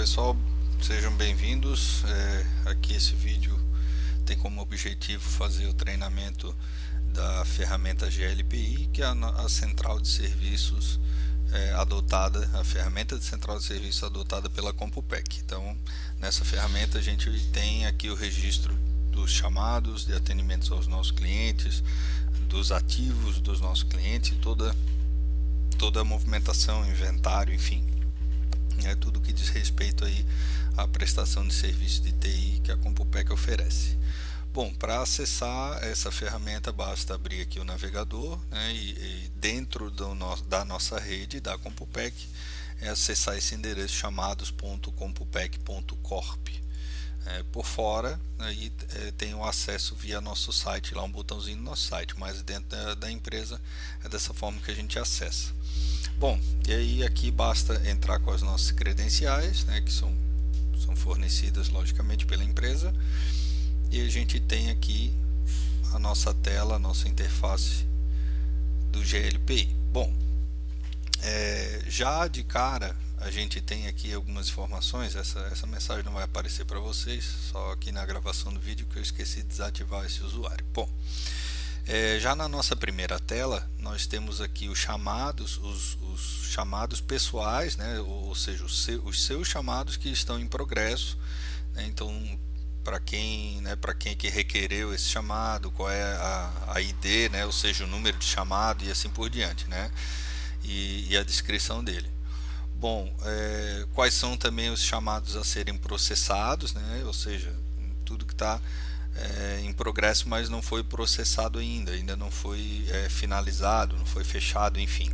pessoal, sejam bem-vindos. Aqui esse vídeo tem como objetivo fazer o treinamento da ferramenta GLPI, que é a central de serviços adotada, a ferramenta de central de serviços adotada pela Compupec. Então, nessa ferramenta a gente tem aqui o registro dos chamados de atendimentos aos nossos clientes, dos ativos dos nossos clientes, toda a movimentação, inventário, enfim. Tudo que diz respeito aí à prestação de serviço de TI que a Compupec oferece. Bom, para acessar essa ferramenta basta abrir aqui o navegador, né, e dentro da nossa rede da Compupec acessar esse endereço chamados.compupec.corp. Por fora, aí tem o acesso via nosso site, lá um botãozinho no nosso site, mas dentro da empresa é dessa forma que a gente acessa. Bom, e aí aqui basta entrar com as nossas credenciais, né, que são fornecidas logicamente pela empresa, e a gente tem aqui a nossa tela, a nossa interface do GLPI. Bom, já de cara a gente tem aqui algumas informações. Essa mensagem não vai aparecer para vocês, só aqui na gravação do vídeo que eu esqueci de desativar esse usuário. Bom, já na nossa primeira tela nós temos aqui os chamados, os chamados pessoais, né, ou seja, os seus chamados que estão em progresso, né, então para quem que requereu esse chamado, qual é a ID, né, ou seja, o número de chamado e assim por diante, né, e a descrição dele. Bom, quais são também os chamados a serem processados, né, ou seja, tudo que está em progresso, mas não foi processado ainda não foi finalizado, não foi fechado, enfim,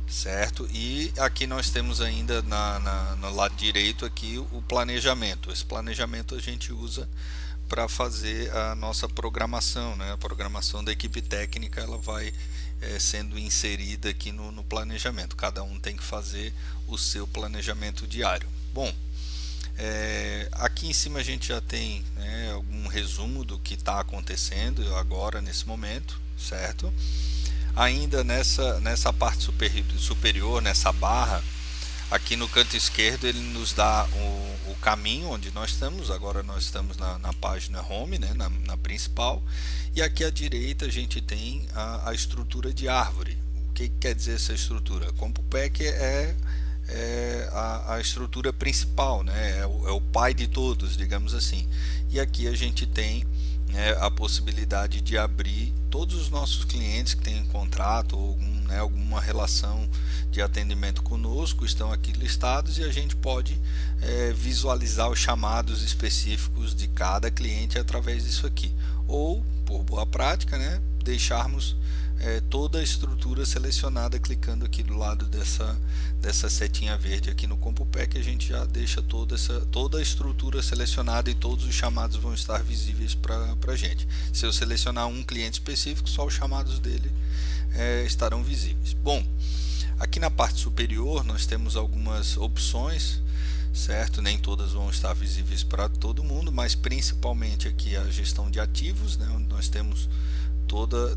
certo? E aqui nós temos ainda no lado direito aqui o planejamento. Esse planejamento a gente usa para fazer a nossa programação, né? A programação da equipe técnica, ela vai sendo inserida aqui no planejamento. Cada um tem que fazer o seu planejamento diário. Bom, aqui em cima a gente já tem, né, algum resumo do que está acontecendo agora nesse momento, certo? Ainda nessa parte superior, nessa barra, aqui no canto esquerdo ele nos dá o caminho onde nós estamos. Agora nós estamos na página home, né, na principal, e aqui à direita a gente tem a estrutura de árvore. O que quer dizer essa estrutura? A Compupec é a estrutura principal, né? É o pai de todos, digamos assim. E aqui a gente tem a possibilidade de abrir todos os nossos clientes que têm contrato ou alguma relação de atendimento conosco, estão aqui listados, e a gente pode visualizar os chamados específicos de cada cliente através disso aqui, ou por boa prática, né, deixarmos toda a estrutura selecionada clicando aqui do lado dessa setinha verde aqui no Compupec. A gente já deixa toda a estrutura selecionada e todos os chamados vão estar visíveis para a gente. Se eu selecionar um cliente específico, só os chamados dele estarão visíveis. Bom, aqui na parte superior nós temos algumas opções, certo? Nem todas vão estar visíveis para todo mundo, mas principalmente aqui a gestão de ativos, né, onde nós temos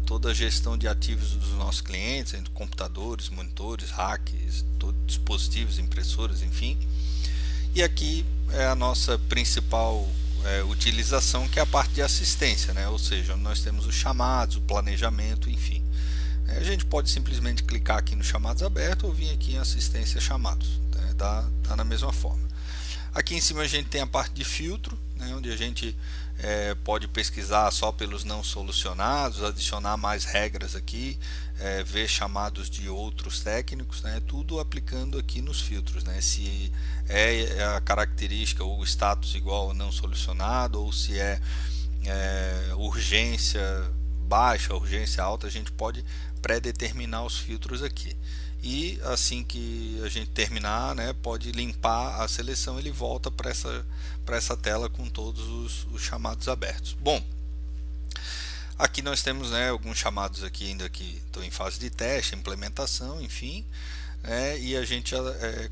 toda a gestão de ativos dos nossos clientes, entre computadores, monitores, racks, dispositivos, impressoras, enfim. E aqui é a nossa principal utilização, que é a parte de assistência, né? Ou seja, nós temos os chamados, o planejamento, enfim. A gente pode simplesmente clicar aqui nos chamados abertos ou vir aqui em assistência chamados, né? Dá na mesma forma. Aqui em cima a gente tem a parte de filtro, né, onde a gente pode pesquisar só pelos não solucionados, adicionar mais regras aqui, ver chamados de outros técnicos, né, tudo aplicando aqui nos filtros, né, se é a característica ou o status igual ao não solucionado, ou se urgência baixa, urgência alta. A gente pode pré-determinar os filtros aqui. E assim que a gente terminar, né, pode limpar a seleção, ele volta para essa tela com todos os chamados abertos. Bom, aqui nós temos, né, alguns chamados aqui ainda que estão em fase de teste, implementação, enfim, e a gente já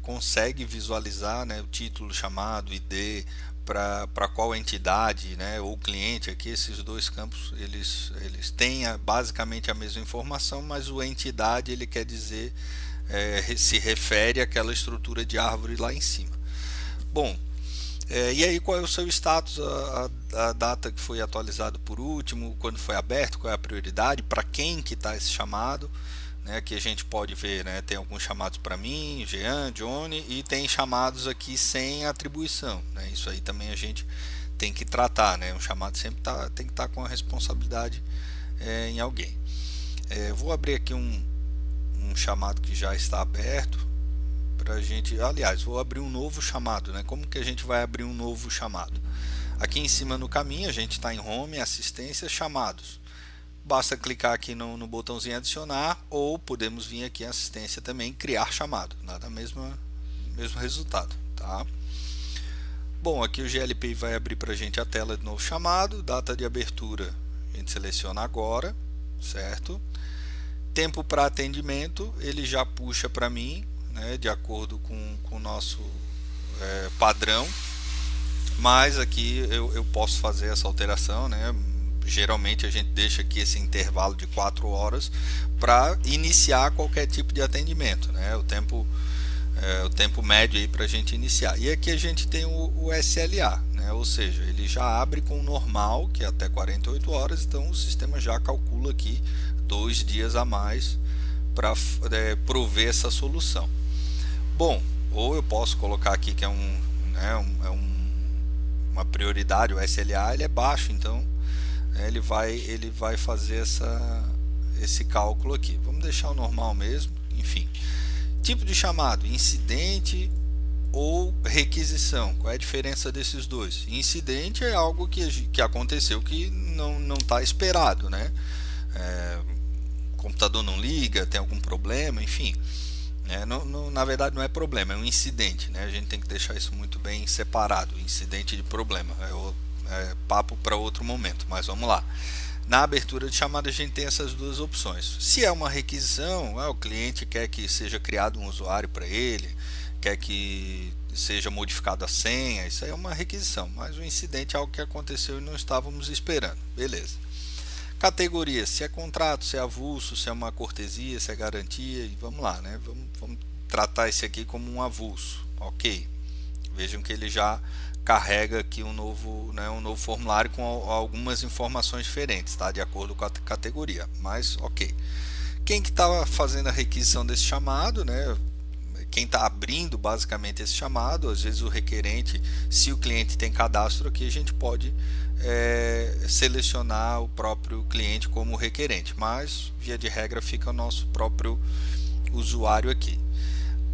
consegue visualizar, né, o título do chamado, ID, para qual entidade, né, ou cliente. Aqui esses dois campos eles têm basicamente a mesma informação, mas o entidade ele quer dizer, se refere àquela estrutura de árvore lá em cima. Bom, e aí qual é o seu status, a data que foi atualizado por último, quando foi aberto, qual é a prioridade, para quem que está esse chamado, né, que a gente pode ver, né, tem alguns chamados para mim, Jean, Johnny, e tem chamados aqui sem atribuição, né, isso aí também a gente tem que tratar, né, um chamado sempre tem que estar com a responsabilidade em alguém. Vou abrir aqui um chamado que já está aberto, pra gente, aliás, vou abrir um novo chamado, né? Como que a gente vai abrir um novo chamado? Aqui em cima no caminho, a gente está em Home, Assistência, Chamados. Basta clicar aqui no botãozinho Adicionar, ou podemos vir aqui em Assistência também, Criar Chamado. Nada mesmo resultado, tá? Bom, aqui o GLP vai abrir para a gente a tela de novo chamado, data de abertura, a gente seleciona agora, certo? Tempo para atendimento, ele já puxa para mim, né, de acordo com o nosso padrão, mas aqui eu posso fazer essa alteração, né? Geralmente a gente deixa aqui esse intervalo de 4 horas para iniciar qualquer tipo de atendimento, né? O tempo médio para a gente iniciar. E aqui a gente tem o SLA, né? Ou seja, ele já abre com o normal, que é até 48 horas, então o sistema já calcula aqui 2 dias a mais para prover essa solução. Bom, ou eu posso colocar aqui que é uma prioridade, o SLA ele é baixo, então ele vai fazer esse cálculo aqui. Vamos deixar o normal mesmo, enfim. Tipo de chamado, incidente ou requisição, qual é a diferença desses dois? Incidente é algo que aconteceu que não está esperado, né? O computador não liga, tem algum problema, enfim. Na verdade não é problema, é um incidente, né? A gente tem que deixar isso muito bem separado, incidente de problema, é papo para outro momento, mas vamos lá. Na abertura de chamada a gente tem essas duas opções. Se é uma requisição, o cliente quer que seja criado um usuário para ele, quer que seja modificada a senha, isso aí é uma requisição, mas o incidente é algo que aconteceu e não estávamos esperando, beleza. Categorias, se é contrato, se é avulso, se é uma cortesia, se é garantia, e vamos lá, né? Vamos tratar esse aqui como um avulso, ok. Vejam que ele já carrega aqui um novo formulário com algumas informações diferentes, tá? De acordo com a categoria, mas ok. Quem que está fazendo a requisição desse chamado, né? Quem está abrindo basicamente esse chamado, às vezes o requerente, se o cliente tem cadastro aqui, a gente pode selecionar o próprio cliente como requerente, mas via de regra fica o nosso próprio usuário aqui.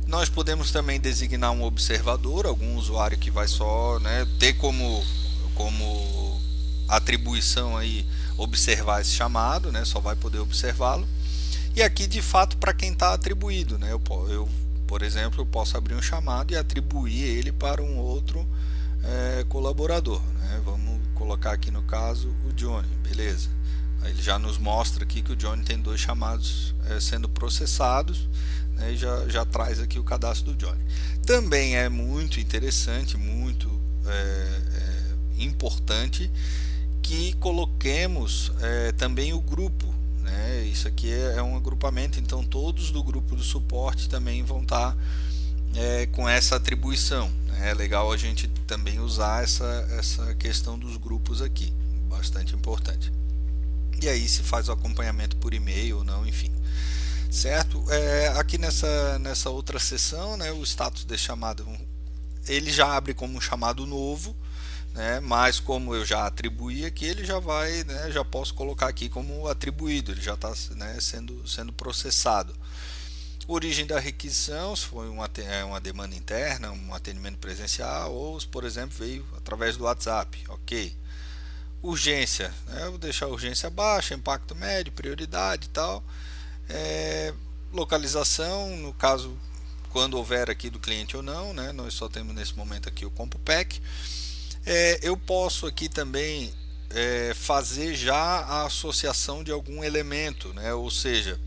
Nós podemos também designar um observador, algum usuário que vai só, né, ter como atribuição aí observar esse chamado, né, só vai poder observá-lo. E aqui de fato para quem está atribuído, né, por exemplo, eu posso abrir um chamado e atribuir ele para um outro colaborador, né? Vamos colocar aqui no caso o Johnny, beleza? Aí ele já nos mostra aqui que o Johnny tem 2 chamados sendo processados, né? E já traz aqui o cadastro do Johnny. Também é muito interessante, muito importante que coloquemos também o grupo, né? Isso aqui é um agrupamento, então todos do grupo do suporte também vão estar com essa atribuição. É legal a gente também usar essa questão dos grupos aqui, bastante importante. E aí se faz o acompanhamento por e-mail ou não, enfim. Certo? Aqui nessa outra seção, né, o status desse chamado, ele já abre como um chamado novo, né, mas como eu já atribuí aqui, ele já vai, né, já posso colocar aqui como atribuído, ele já está, né, sendo processado. Origem da requisição, se foi uma demanda interna, um atendimento presencial, ou se, por exemplo, veio através do WhatsApp, ok. Urgência, né? Eu vou deixar a urgência baixa, impacto médio, prioridade e tal. Localização, no caso, quando houver aqui do cliente ou não, né? Nós só temos nesse momento aqui o CompuPack. Eu posso aqui também fazer já a associação de algum elemento, né? Ou seja,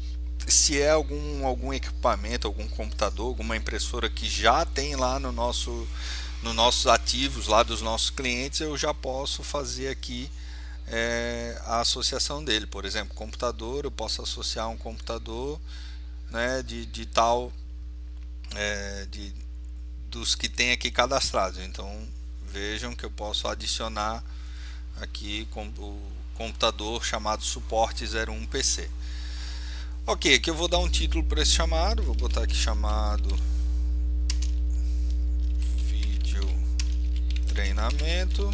se é algum equipamento, algum computador, alguma impressora que já tem lá nos nossos ativos lá dos nossos clientes, eu já posso fazer aqui a associação dele. Por exemplo, computador, eu posso associar um computador, né, de tal dos que tem aqui cadastrados. Então vejam que eu posso adicionar aqui com o computador chamado suporte 01 PC. Ok, aqui eu vou dar um título para esse chamado, vou botar aqui chamado vídeo treinamento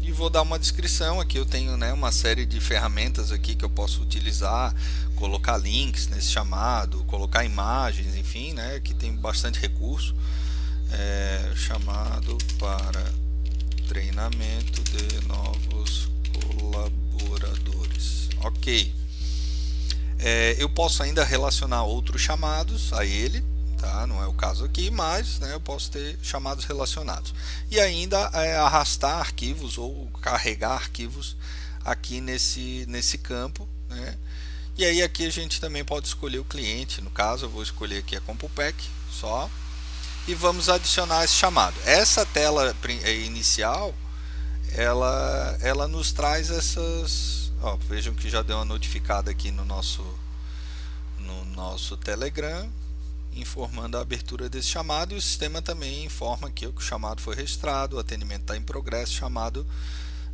e vou dar uma descrição. Aqui eu tenho, né, uma série de ferramentas aqui que eu posso utilizar, colocar links nesse chamado, colocar imagens, enfim, né, aqui tem bastante recurso. Chamado para treinamento de novos colaboradores. Ok. Eu posso ainda relacionar outros chamados a ele, tá? Não é o caso aqui, mas, né, eu posso ter chamados relacionados. E ainda arrastar arquivos ou carregar arquivos aqui nesse campo, né? E aí aqui a gente também pode escolher o cliente. No caso eu vou escolher aqui a CompuPack só. E vamos adicionar esse chamado. Essa tela inicial, ela nos traz essas... Ó, vejam que já deu uma notificada aqui no nosso Telegram, informando a abertura desse chamado, e o sistema também informa aqui que o chamado foi registrado, o atendimento está em progresso, chamado,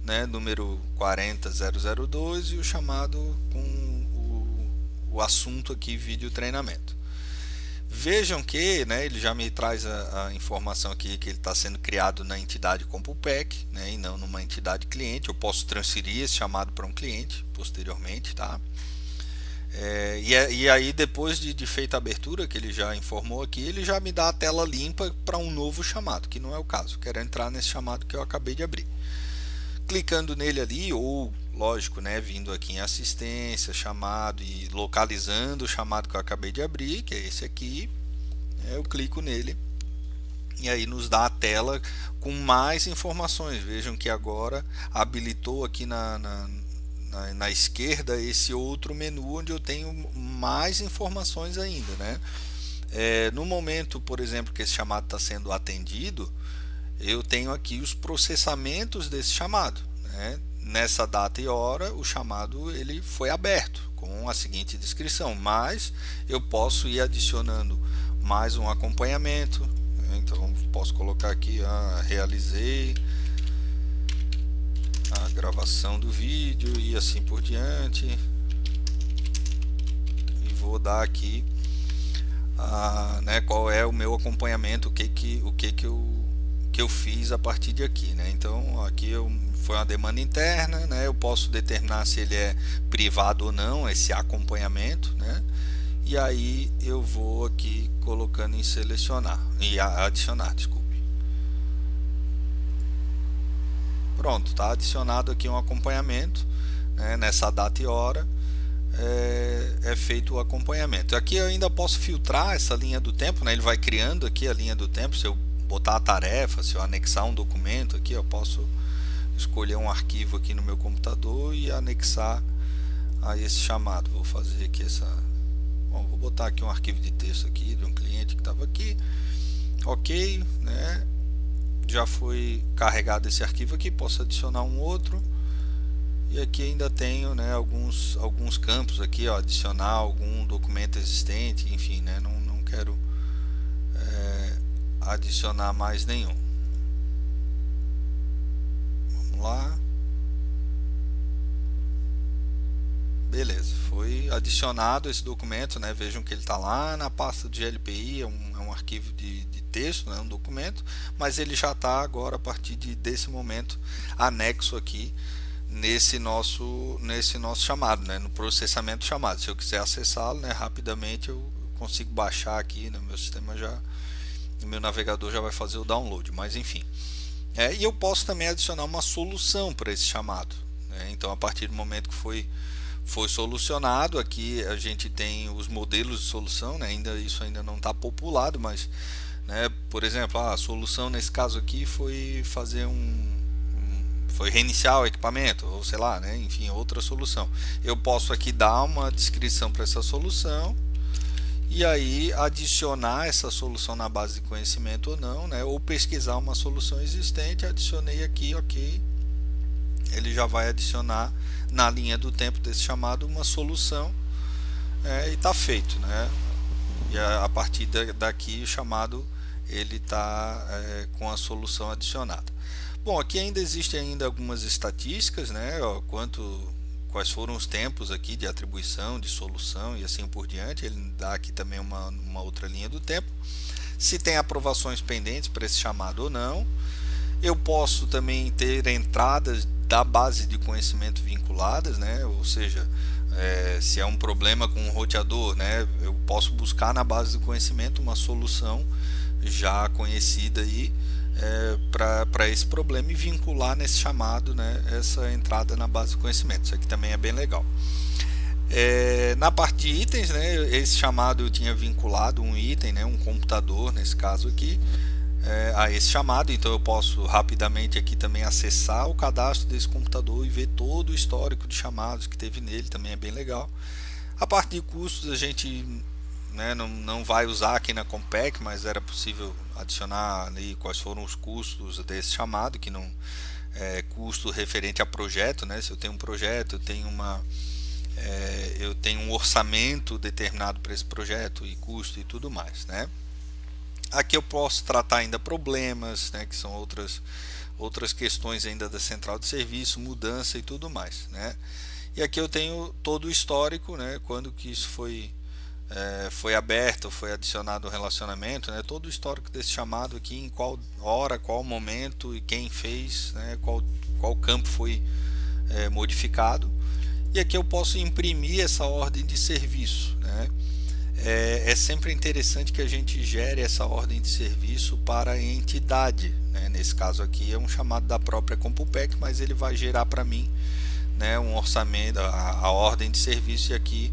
né, número 40002 e o chamado com o assunto aqui, vídeo treinamento. Vejam que, né, ele já me traz a informação aqui que ele está sendo criado na entidade CompuPack, né, e não numa entidade cliente. Eu posso transferir esse chamado para um cliente posteriormente, tá? E aí depois de feita a abertura, que ele já informou aqui, ele já me dá a tela limpa para um novo chamado, que não é o caso. Eu quero entrar nesse chamado que eu acabei de abrir. Clicando nele ali, ou lógico, né, vindo aqui em assistência, chamado e localizando o chamado que eu acabei de abrir, que é esse aqui, eu clico nele e aí nos dá a tela com mais informações. Vejam que agora habilitou aqui na esquerda esse outro menu onde eu tenho mais informações ainda, né? No momento, por exemplo, que esse chamado está sendo atendido, eu tenho aqui os processamentos desse chamado, né? Nessa data e hora o chamado ele foi aberto com a seguinte descrição, mas eu posso ir adicionando mais um acompanhamento, né? Então posso colocar aqui, realizei a gravação do vídeo e assim por diante, e vou dar aqui né, qual é o meu acompanhamento, o que eu fiz a partir de aqui, né? Então aqui foi uma demanda interna, né? Eu posso determinar se ele é privado ou não, esse acompanhamento, né? E aí eu vou aqui colocando em selecionar e adicionar, desculpe. Pronto, está adicionado aqui um acompanhamento, né? Nessa data e hora é feito o acompanhamento. Aqui eu ainda posso filtrar essa linha do tempo, né? Ele vai criando aqui a linha do tempo. Se eu botar a tarefa, se eu anexar um documento aqui, eu posso escolher um arquivo aqui no meu computador e anexar a esse chamado. Vou fazer aqui vou botar aqui um arquivo de texto aqui de um cliente que estava aqui. Ok, né? Já foi carregado esse arquivo aqui, posso adicionar um outro. E aqui ainda tenho, né, alguns campos aqui, ó, adicionar algum documento existente, enfim, né? Não quero adicionar mais nenhum. Vamos lá. Beleza, foi adicionado esse documento, né? Vejam que ele está lá na pasta de GLPI, é um arquivo de texto, né? Um documento, mas ele já está agora, a partir desse momento, anexo aqui nesse nosso chamado, né? No processamento chamado. Se eu quiser acessá-lo, né, rapidamente eu consigo baixar aqui no meu sistema, no meu navegador já vai fazer o download, mas enfim. E eu posso também adicionar uma solução para esse chamado, né? Então, a partir do momento que foi solucionado, aqui a gente tem os modelos de solução, né? Isso ainda não está populado, mas, né, por exemplo, a solução nesse caso aqui foi fazer foi reiniciar o equipamento, ou sei lá, né? Enfim, outra solução. Eu posso aqui dar uma descrição para essa solução e aí adicionar essa solução na base de conhecimento ou não, né? Ou pesquisar uma solução existente, adicionei aqui, ok. Ele já vai adicionar na linha do tempo desse chamado uma solução, e está feito, né? E a partir daqui o chamado ele está com a solução adicionada. Bom, aqui ainda existem algumas estatísticas, né? Ó, quais foram os tempos aqui de atribuição, de solução e assim por diante. Ele dá aqui também uma outra linha do tempo. Se tem aprovações pendentes para esse chamado ou não. Eu posso também ter entradas da base de conhecimento vinculadas, né? Ou seja, se é um problema com o roteador, né? Eu posso buscar na base de conhecimento uma solução já conhecida aí para esse problema e vincular nesse chamado, né, essa entrada na base de conhecimento. Isso aqui também é bem legal. Na parte de itens, né, esse chamado eu tinha vinculado um item, né, um computador nesse caso aqui, a esse chamado, então eu posso rapidamente aqui também acessar o cadastro desse computador e ver todo o histórico de chamados que teve nele, também é bem legal. A parte de custos a gente, né, não vai usar aqui na Compaq, mas era possível adicionar ali quais foram os custos desse chamado, que não custo referente a projeto, né? Se eu tenho um projeto, eu tenho um orçamento determinado para esse projeto e custo e tudo mais, né? Aqui eu posso tratar ainda problemas, né, que são outras questões ainda da central de serviço, mudança e tudo mais, né? E aqui eu tenho todo o histórico, né, quando que isso foi aberto, foi adicionado o relacionamento, né, todo o histórico desse chamado aqui, em qual hora, qual momento e quem fez, né, qual campo foi modificado. E aqui eu posso imprimir essa ordem de serviço, né? É sempre interessante que a gente gere essa ordem de serviço para a entidade, né? Nesse caso aqui é um chamado da própria Compaq, mas ele vai gerar para mim, né, um orçamento, a ordem de serviço, e aqui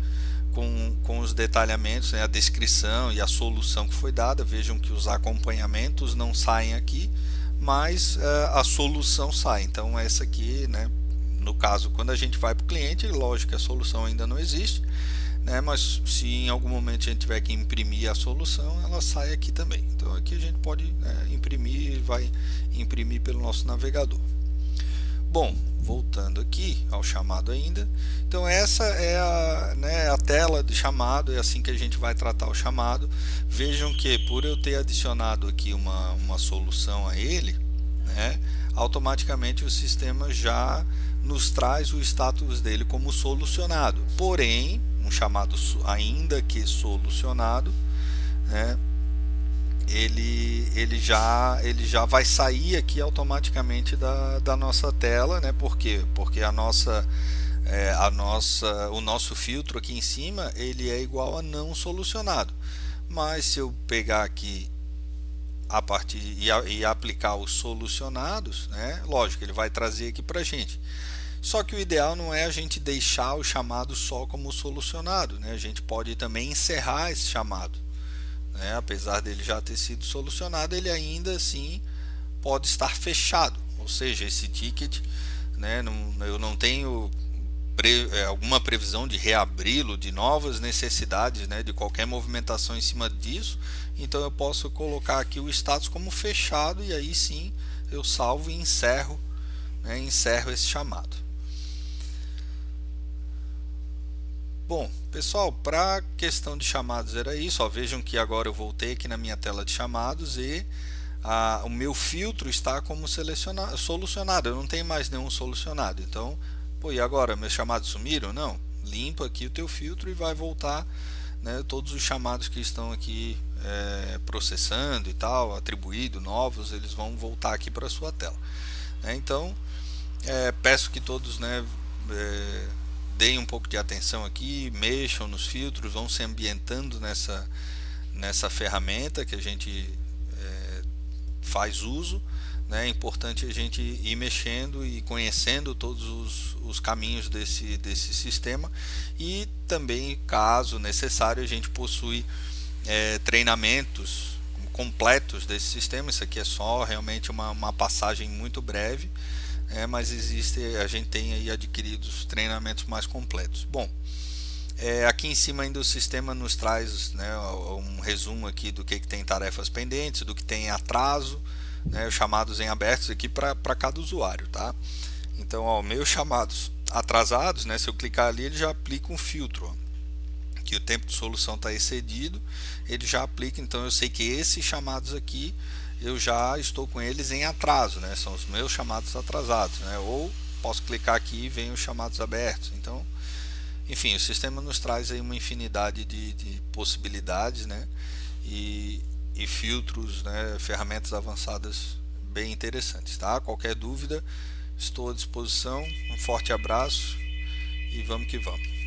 com os detalhamentos, né, a descrição e a solução que foi dada. Vejam que os acompanhamentos não saem aqui, mas a solução sai. Então essa aqui, né, no caso, quando a gente vai para o cliente, lógico que a solução ainda não existe, né, mas se em algum momento a gente tiver que imprimir a solução, ela sai aqui também. Então aqui a gente pode, né, imprimir, vai imprimir pelo nosso navegador. Bom, voltando aqui ao chamado ainda, então essa é a tela de chamado, é assim que a gente vai tratar o chamado. Vejam que por eu ter adicionado aqui uma solução a ele, né, automaticamente o sistema já nos traz o status dele como solucionado, porém um chamado ainda que solucionado, né, ele já vai sair aqui automaticamente da nossa tela, né? Por quê? Porque o nosso filtro aqui em cima ele é igual a não solucionado, mas se eu pegar aqui a partir e aplicar os solucionados, né, lógico, ele vai trazer aqui para a gente. Só que o ideal não é a gente deixar o chamado só como solucionado, né? A gente pode também encerrar esse chamado, né? Apesar dele já ter sido solucionado, ele ainda assim pode estar fechado, ou seja, esse ticket, né, eu não tenho alguma previsão de reabri-lo, de novas necessidades, né, de qualquer movimentação em cima disso. Então eu posso colocar aqui o status como fechado, e aí sim eu salvo e encerro, né, encerro esse chamado. Bom, pessoal, para a questão de chamados era isso. Ó, vejam que agora eu voltei aqui na minha tela de chamados e o meu filtro está como solucionado. Eu não tenho mais nenhum solucionado. Então, pô, e agora? Meus chamados sumiram? Não. Limpa aqui o teu filtro e vai voltar, né, todos os chamados que estão aqui processando e tal, atribuído, novos, eles vão voltar aqui para a sua tela. Então, peço que todos, né, deem um pouco de atenção aqui, mexam nos filtros, vão se ambientando nessa ferramenta que a gente faz uso, né? É importante a gente ir mexendo e conhecendo todos os caminhos desse sistema, e também, caso necessário, a gente possui treinamentos completos desse sistema. Isso aqui é só realmente uma passagem muito breve, mas a gente tem aí adquiridos treinamentos mais completos. Bom, aqui em cima ainda o sistema nos traz, né, um resumo aqui do que tem tarefas pendentes, do que tem atraso, né, os chamados em abertos aqui para cada usuário, tá? Então, ó, meus chamados atrasados, né, se eu clicar ali ele já aplica um filtro, ó, que o tempo de solução está excedido, ele já aplica. Então eu sei que esses chamados aqui eu já estou com eles em atraso, né? São os meus chamados atrasados, né? Ou posso clicar aqui e vem os chamados abertos. Então, enfim, o sistema nos traz aí uma infinidade de possibilidades, né? E filtros, né? Ferramentas avançadas bem interessantes, tá? Qualquer dúvida, estou à disposição. Um forte abraço e vamos que vamos.